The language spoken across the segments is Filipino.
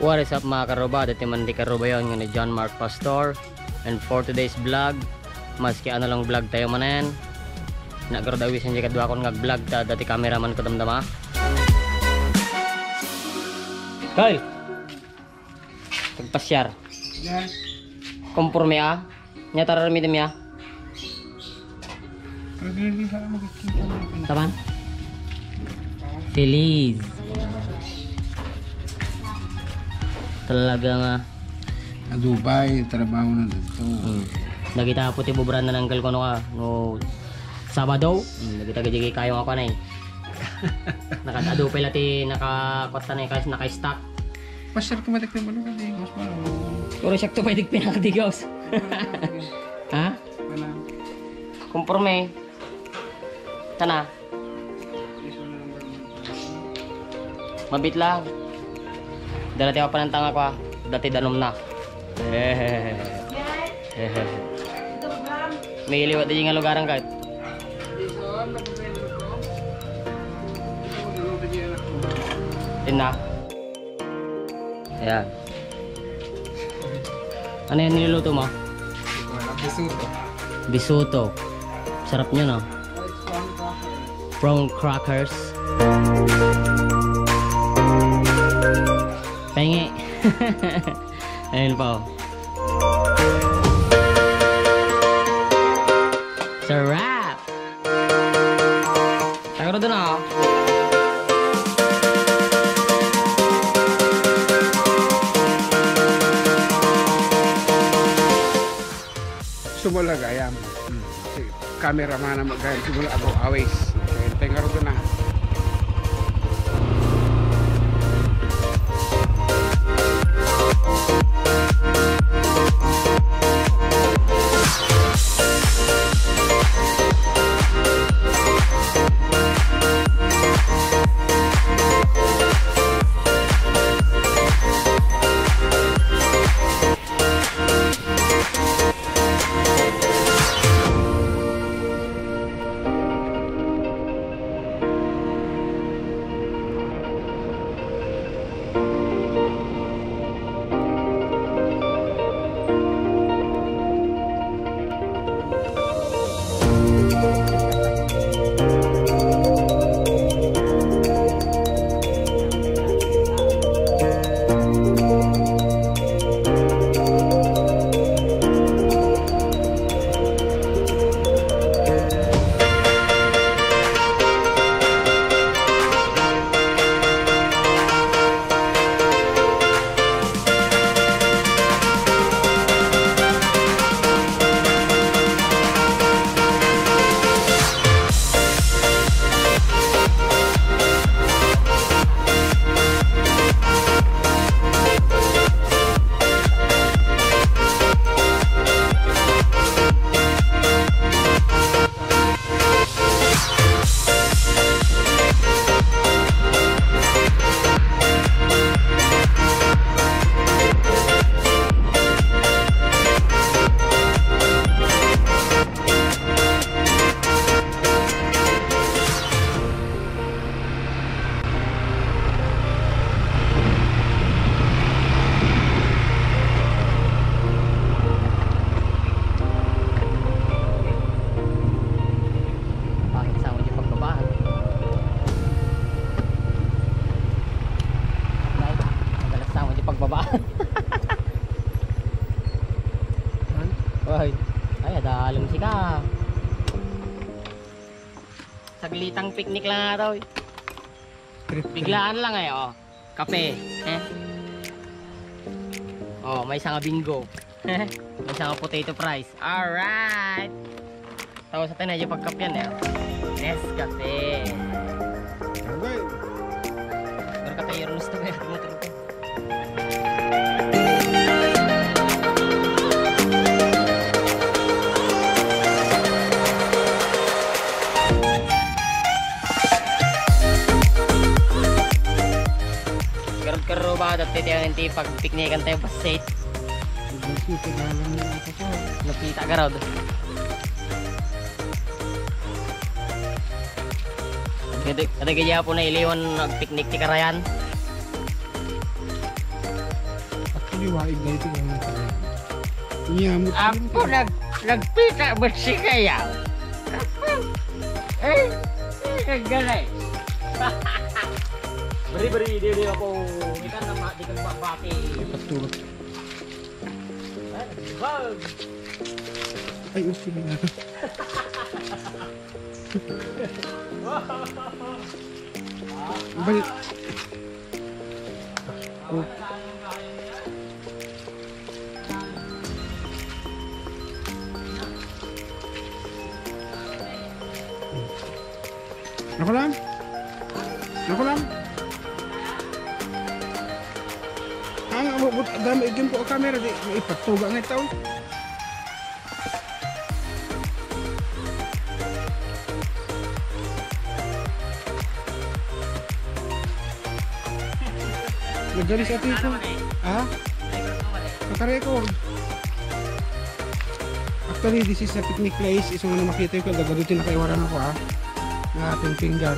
What is up mga karoba? Dati man di karoba yun ni John Mark Pastor. And for today's vlog, maski ano lang vlog tayo manan, nagkarodawisan di kadwa akong nag-vlog ta dati cameraman ko damdama. Kyle! Tagpasyar. Kumpurme ah. Nyata rami dem ya. Taman? Feliz. Talaga nga. Dubai, trabaho na dito. Nagita po ti bubran na nanggal ko no Sabado. Nagita gigi kayo ako na eh. Nakadado pala ti nakakota na kasi naka-stock. Pasyar ka matik na malo kasi mas malo. Puro siya to pwede pinakadigaws. Ha? Wala. Kumporme. Tana. Mabit lang. Dati ako pa ng tanga ko ah. Dati danom na. May iliwat din yung lugarang kahit. Yun na. Ayan. Ano yung niluluto mo? Bisuto. Bisuto. Sarap nyo no? Prawn crackers. Pengi. Ayun pa oh. Sarap! Tagaro doon oh. Sumula gayam. Si cameraman na magayam. Sumula ako always. Tengah ito na. Ay, dalong sika. Saglitang picnic lang nga daw. Biglaan lang eh, oh. Kape. Oh, may isang bingo. May isang potato fries. Alright. Tapos sa tayo na pagkapyan eh. Nescafe. Berkata yung gusto mo yung motor ko. Karo ba dati tayo nanti pag piknikan tayo pasit. Nakita ka raw. Kada kaya po na iliwan nag-picnic ti karayan. di waig na ito kung nyamot. Ako nagpita ba si kaya? Eh, kagalay. Beri-beri dia ako ikan nama di kagbabati. Patulog. Bag. Ay, usin na. Balik. Oh. Ako lang. Ako lang. Ang abot dami igin po ang camera di ipatuga ng tao. Nagalis ati ko. Ah? Naka-record. Actually, this is a picnic place. Isang na makita ko, gagadutin na kaiwaran ako ha. Na ating pinggan.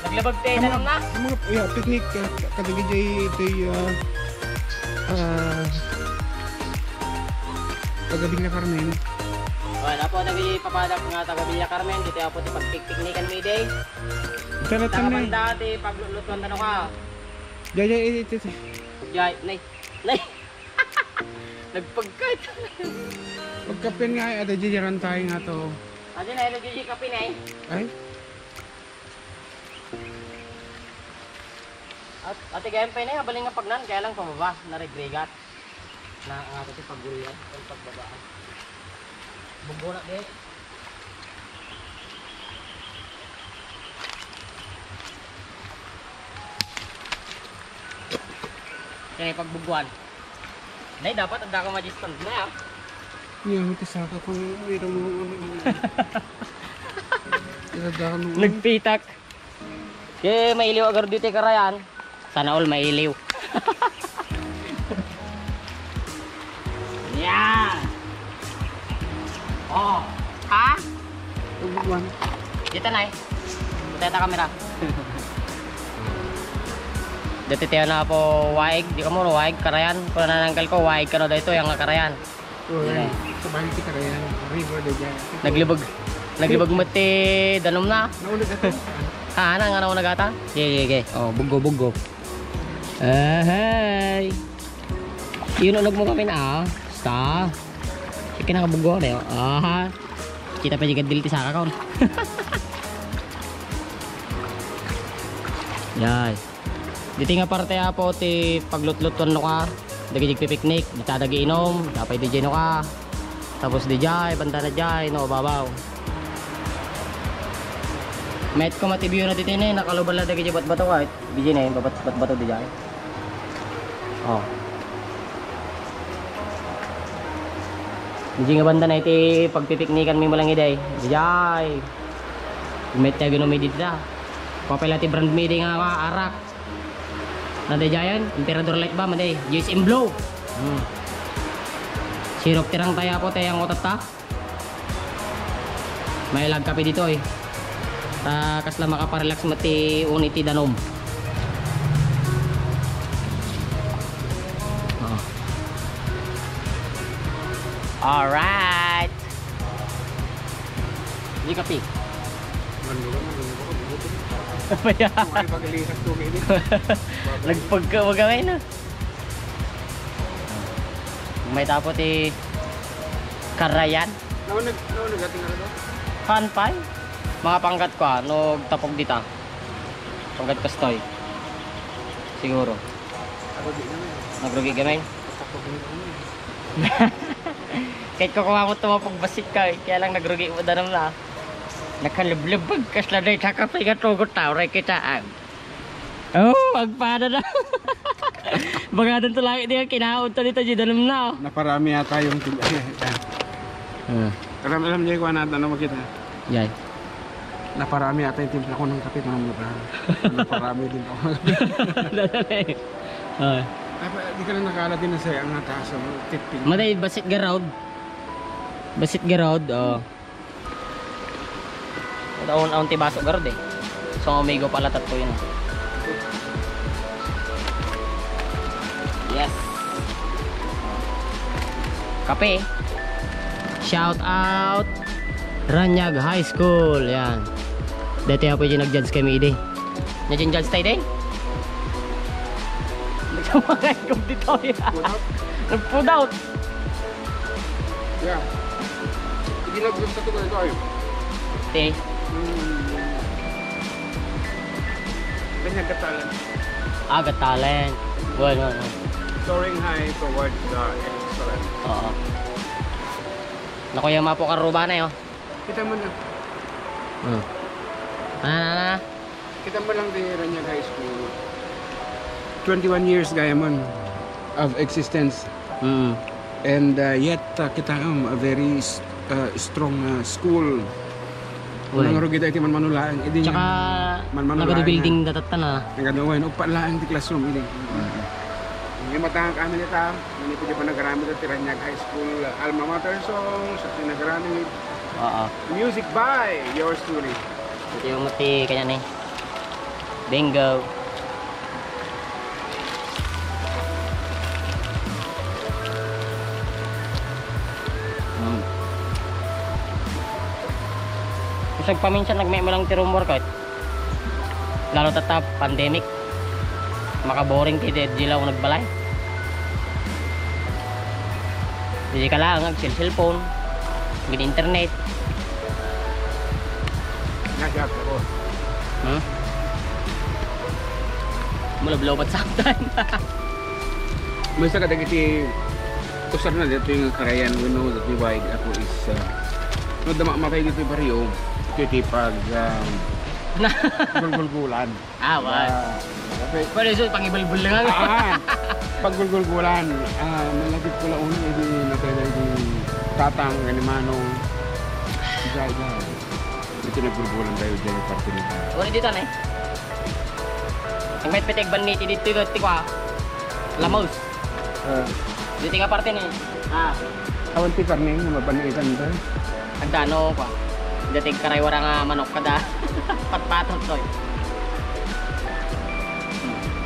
Naglabag tayo na naman. Ang mga yeah, picnic, kadagijay ito'y Tagabing na Carmen. Wala po, nagpapadak nga Tagabing na Carmen. Dito ako ti pagpiknikan mi day. Talatan na Tapos dati, paglulutuan tanong ka. Jay, ito. Jay, nay. Nagpagkat. Pagkapin nga, ada jajaran tayo nga to. Adi na, nagiging kape na eh. Ay? At ate gayam pa na baling nga pagnan, kaya lang pababa, naregregat. Na ang ato si paggurian, pagbabaan. Bumbunak din. Kaya pagbuguan. Nay, dapat ang dako magistan na. Yung tisaka kung mayroon mo. Nagpitak. Kaya mailiw agar dito karayan. Sana all mailiw. Yan. Oh. Ha? Ubuan. Dito na eh. Dito ta kamera. Dito tayo na po waig. Di ka mo waig karayan. Kung nananggal ko waig ka na dito yung karayan. Uy, sabay ti karayan. River de dyan. Naglibag mati danom na. Naulit ito. Ah, nga na nagata? Sige. Oh, bugo. Hey. Yun unog mo kami na. Sta. Sige na kabugo na yun. Ah. Kita pa juga diliti sa kakao. Yan. Dito nga parte po ti paglutluton no ka. Dagi picnic, dita dagi inom, dapat DJ no ka. Tapos DJ, banda na DJ, no babaw. Met ko matibyo na dito na nakalubal na dagi bato ka. DJ na bato DJ. Oh. DJ nga banda na iti pagpipiknikan mi mo lang iday. DJ. Met tayo no mi dito da. Papel ati brand meeting nga arak. Nanday jayan, Emperador Light ba manday, GSM Blow. Sirok tirang taya po tayang otat ta. May lag kape dito eh. Ta kasla makaparelax mati uniti danom. Oh. Alright. Di kape. Maya. Nagpagka magawin na. May tapos karayan. Nagating na ito? Hanpay. Mga panggat ko no tapog dita. Panggat kastoy. Siguro. Ako di naman. Nagrugi gamay. Tapog nito naman. Kahit ko kumamot tumapog basit ka, kaya lang nagrugi mo danam na. Nakalublubbag kasla day takapay nga tugot tao ray kitaan. Oh, magpada na. Baga doon lang niya kinaon to dito danam na. Naparami yata yung alam niya kung ano makita. Yay. Naparami yata yung timpla ko ng kape mga mura. Naparami din ako. Dadali. Di ka lang nakala din na sa ang taas ng tipping. Maday basit garod. Basit garod, oh. Daon-aon ti baso garod eh. So umigo pala tatlo yun. Yes. Kape. Shout out Ranyag High School. Yan. Dati ako yung nag-judge kami ide. Nag-judge tayo din? Nagsamangay kong dito yan. Nag-food out. Yeah. Hindi nag-group sa tuloy ito ay. Te. Ganyan ka talent. Got talent. Well. Soaring high towards excellence. Oo. Nakuya po karuba na yun. Kita mo na. Kita mo lang di Ranyag High School. 21 years Gayamon of existence. And yet kita a very strong school. Unang rugi tayo man manulaan. Tsaka nagado-building datatan na. Nagado-building. Upa lang di classroom ini. Yung matang kami nita, hindi ko pa nagaramid at Ranyag High School alma mater songs at nagaramid. Music by yours truly. Ito yung mati kanya ni. Bingo. Isang paminsan nagmay mo lang tirong workout. Lalo tatap pandemic. Makaboring kay Dead Jilaw nagbalay. Hindi ka lang cellphone, internet. Nagyap ako. Mula blow sa time. May sa kadagiti usar na dito yung karayan we know that divide ako is no dama makay dito yung baryo kiti pag gulgul-gulan. Pwede so pangibulbul lang. Pag gulgul-gulan, malagit ko lang una hindi nakaya yung tatang ganimano. Jaja. Ito nagbulbulan tayo dyan yung parte nito. Wala dito na eh. Ang may pitig baniti dito yung tikwa. Lamos. Dito nga parte ni. Awan ti karning na mabanitan ba? Ang dano pa. Dito karay wala nga manok kada. Patpatot to.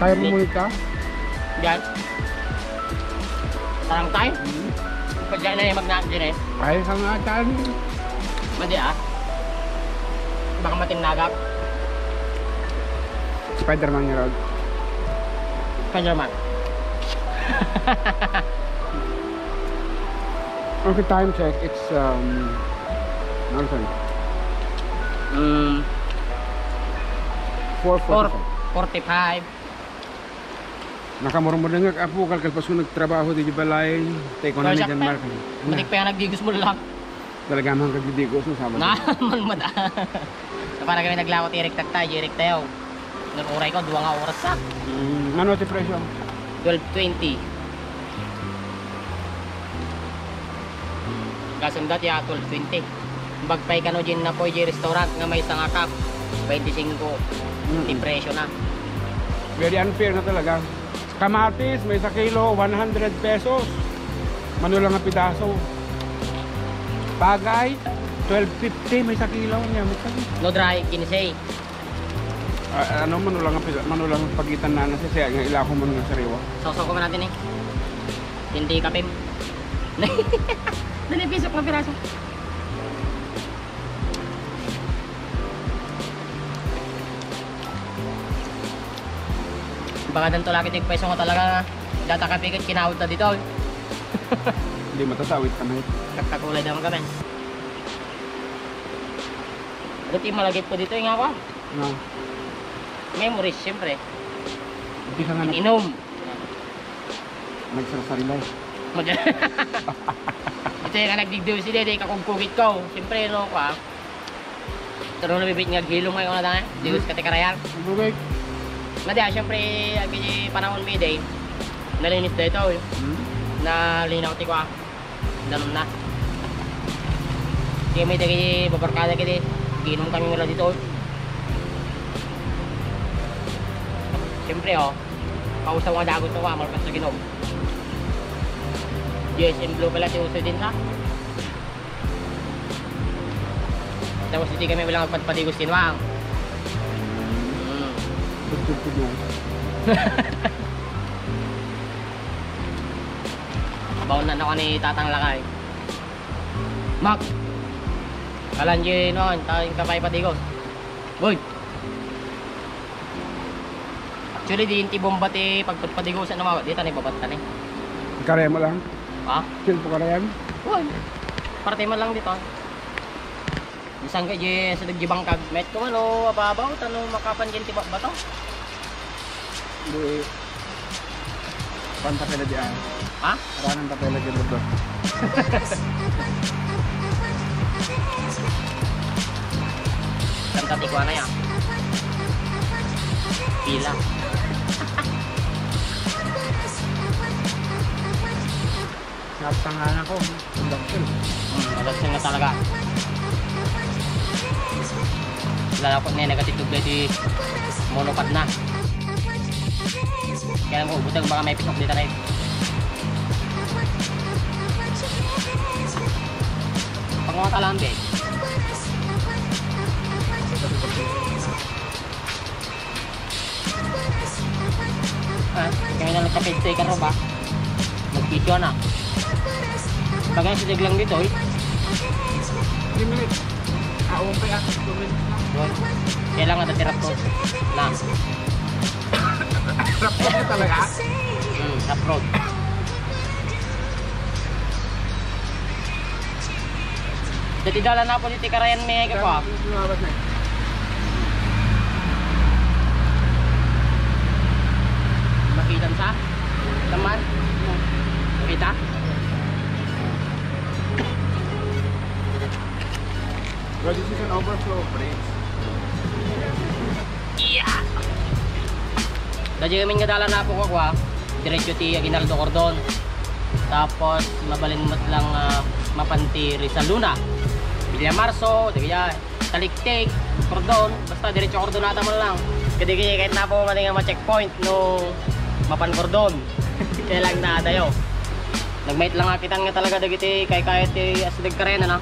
Kaya mo muli ka? Diyan. Tarang tayo. Pag dyan na yung magnaak dyan eh. Ay, hangatan. Madi baka matinagap. Spider-Man yung rod. Spider-Man. Okay, time check. It's Nelson. 4:45. Nakamurmur nga ako kalkalpas ko nagtrabaho di balay. Tay ko na ni Jan Mark. Matik pa yung nagdigos mo lang. Talaga man kagdigos no sama. Naman mada. So para kami naglawat irik tayo. Naguray ko 2 nga oras sa. Ano ti presyo? 12.20. Kasundat ya 12.20. Bagpay ka no dyan na po yung restaurant nga may isang akap. 25. Di presyo na. Very unfair na talaga. Kamatis, may 1 kilo, 100 pesos. Mano lang ang pitaso. Bagay, 12.50, may 1 kilo niya. No dry, 15. Mano lang ang pagitan na nasa siya. Nga ilako mo nga sariwa. Sausaw ko man natin eh. Hindi kapim. Nanipisok na piraso. Baka danto laki tig peso ko talaga data ka pigit kinawit na dito. Hindi matatawid kami. Kakakulay naman kami. Buti malagit po dito yung ako. No. Memories siyempre. Hindi ka nga Inom. nagsasarilay. Ito yung nagdigdiw sila, di kakugkugit ko. Siyempre, no ka. Pero nabibit nga gilong ngayon na dahil. Diwas ka tikarayan. Bugay. Madi, siyempre, agad panahon may day. Nalinis na ito. Nalinaw ti ko. Danom na. Kaya may dagi babarkada kaya ginom kami mula dito. Siyempre, pausaw nga dagot ko, malpas na ginom. GSM Blue pala si uso din ha. Tapos hindi kami walang magpadpadigos tinwang. baon na ako ni Tatang Lakay. Mak! Kalanji noon, tayong kapay patigos. Boy! Actually, di inti bomba ti pagpadigosan na mga. Di tanay babatan eh. Karaya mo lang? Ha? Chill po karaya mo? Boy! Parte man lang dito. Isang kaya sa dagjibangkag. Met ko man o ababaw. Tanong makapanjin tibak ba to? Hindi. Pantapela diyan. Ha? Ranang tapela diyan dito. Kanta tikwa na yan. Pila. Natanganan ko. Production. Production na talaga. Lala ko na negative di monopod na. Kaya mo butang baka may pisok dito rin. Pag mga talambe. Kaya na nagkapit sa ikaro ba? Mag-video na. Bagay siya lang dito eh. 3 minutes. Okay ah. 2 minutes lang. Kailangan na tirap ko. Na. Rapot na talaga? Uproad. Dati dala na po dito karayan may ka ko. Makita sa? Teman? Makita? Well, this is an overflow of brakes. Yeah! Dati kami nga dala na po ko kwa. Diretso ti Aguinaldo Cordon. Tapos mabalinmat lang mapanti Rizal Luna. Villa Marso, kaya Taliktik, Cordon, basta diretso Cordonata mo lang. Kasi kahit na po maling ma-checkpoint no mapan Cordon. Kaya lang na dayo. Nagmait lang akitan nga talaga dagiti kay kahit asdag karena na.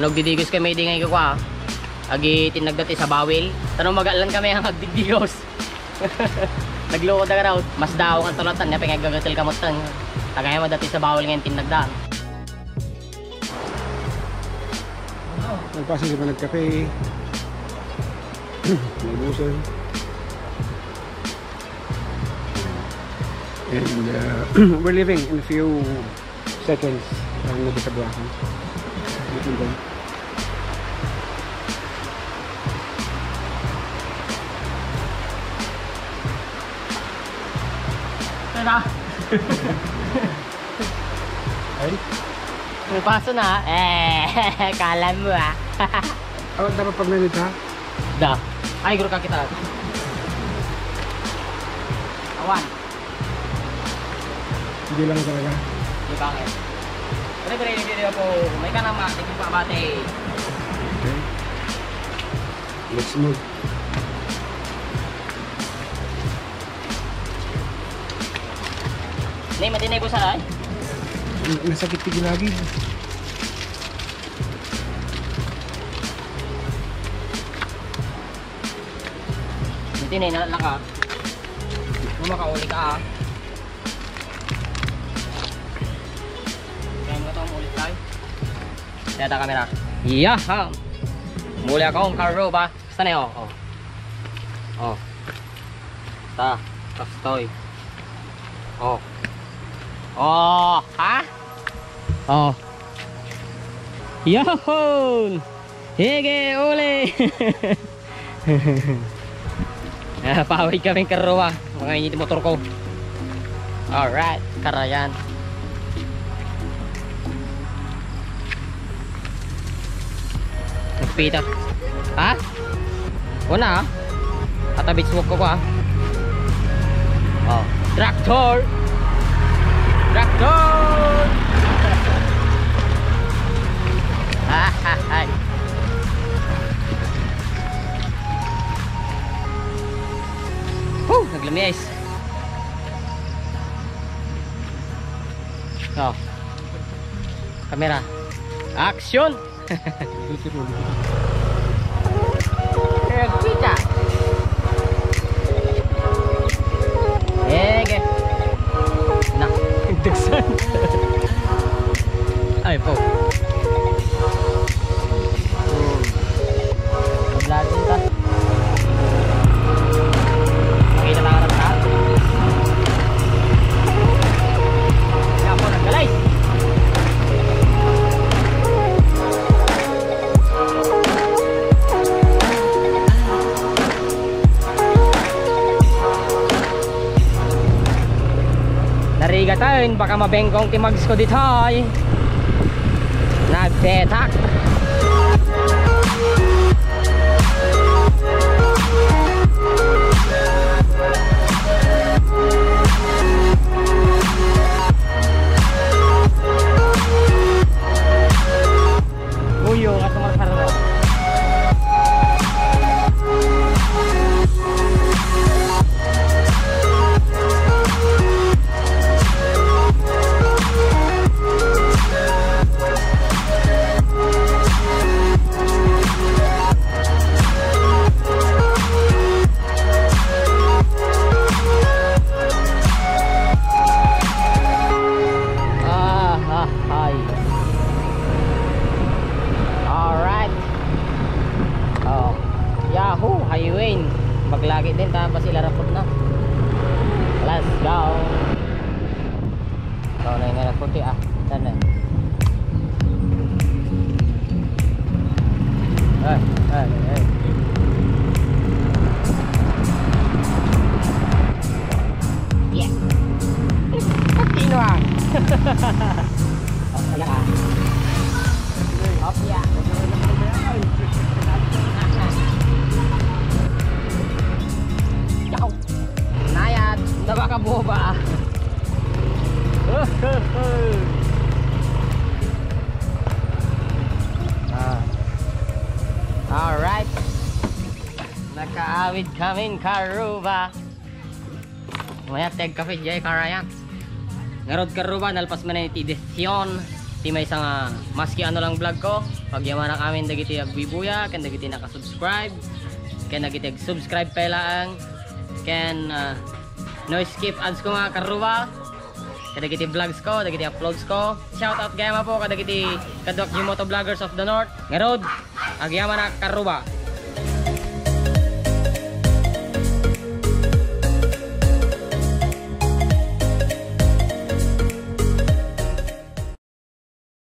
Nagdidigos kami di ngay ko ah. Agi tinagdati sa bawil. Tanong magalan kami ang nagdidigos. Naglukod na raw. Mas daw ang tulatan niya pangagagatil kamot tan. Tagay mo dati sa bawil ngayon tinagda. Nagpasin ka pa nagkape. Nagusan. And we're leaving in a few seconds. Ang nabisabuakan. Na. Ay? May paso na. Kala mo ah. Oh, dapat pag-minute ha? Da. Ay, guru ka kita. Awan. Hindi lang talaga. Di bakit? Pero video po. May ka naman. Tingin pa bate. Okay. Let's move. Nay, matinay ko sa ay. Nasakit tigil lagi. Matinay na lang ka. Kung makauli ka ah. Kaya mo ito ulit tayo. Kaya ta kamera. Yaha! Muli akong karo ba? Basta na yun. Oh. Ta. Kastoy. Oh. Oh, ha? Oh. Yahoo! Hige, uli! Pawid kaming karuwa. Mga init motor ko. Alright, karayan. Nagpita. Ha? Una ha? Katabits mo ko ha? Oh. Traktor! Traktor! Timis. Oh. Kamera. Action. Kita. Ege. Nak, degsan. Ay po. Kablatin ta. Kita lang ang ta. Kapo na galay. Narigatain, baka mabengkong timags ko dito ay nagtetak. Uyo at tumakarano. Highway maglagi din tapos sila rapod na. Let's go. Oh, na nga puti ah. Sana. Ay. Yeah. Patino ah. Oh, kaya ah. Up ya. Nayad, nabakaboba. Alright. Nakaawid kami Karuba. Maya tag kafe jay karayan. Ngarod Karuba nalpas man ti desisyon. Ti may nga maski ano lang vlog ko. Pag yaman na kami dagiti agbibuya, kan dagiti naka-subscribe. Kan dagiti subscribe pa lang. Can no skip ads ko mga Karuba. Kadagiti vlogs ko, kadagiti uploads ko. Shout out gayama po kadagiti kadwak yung motovloggers of the north. Ngarod, agyama na Karuba.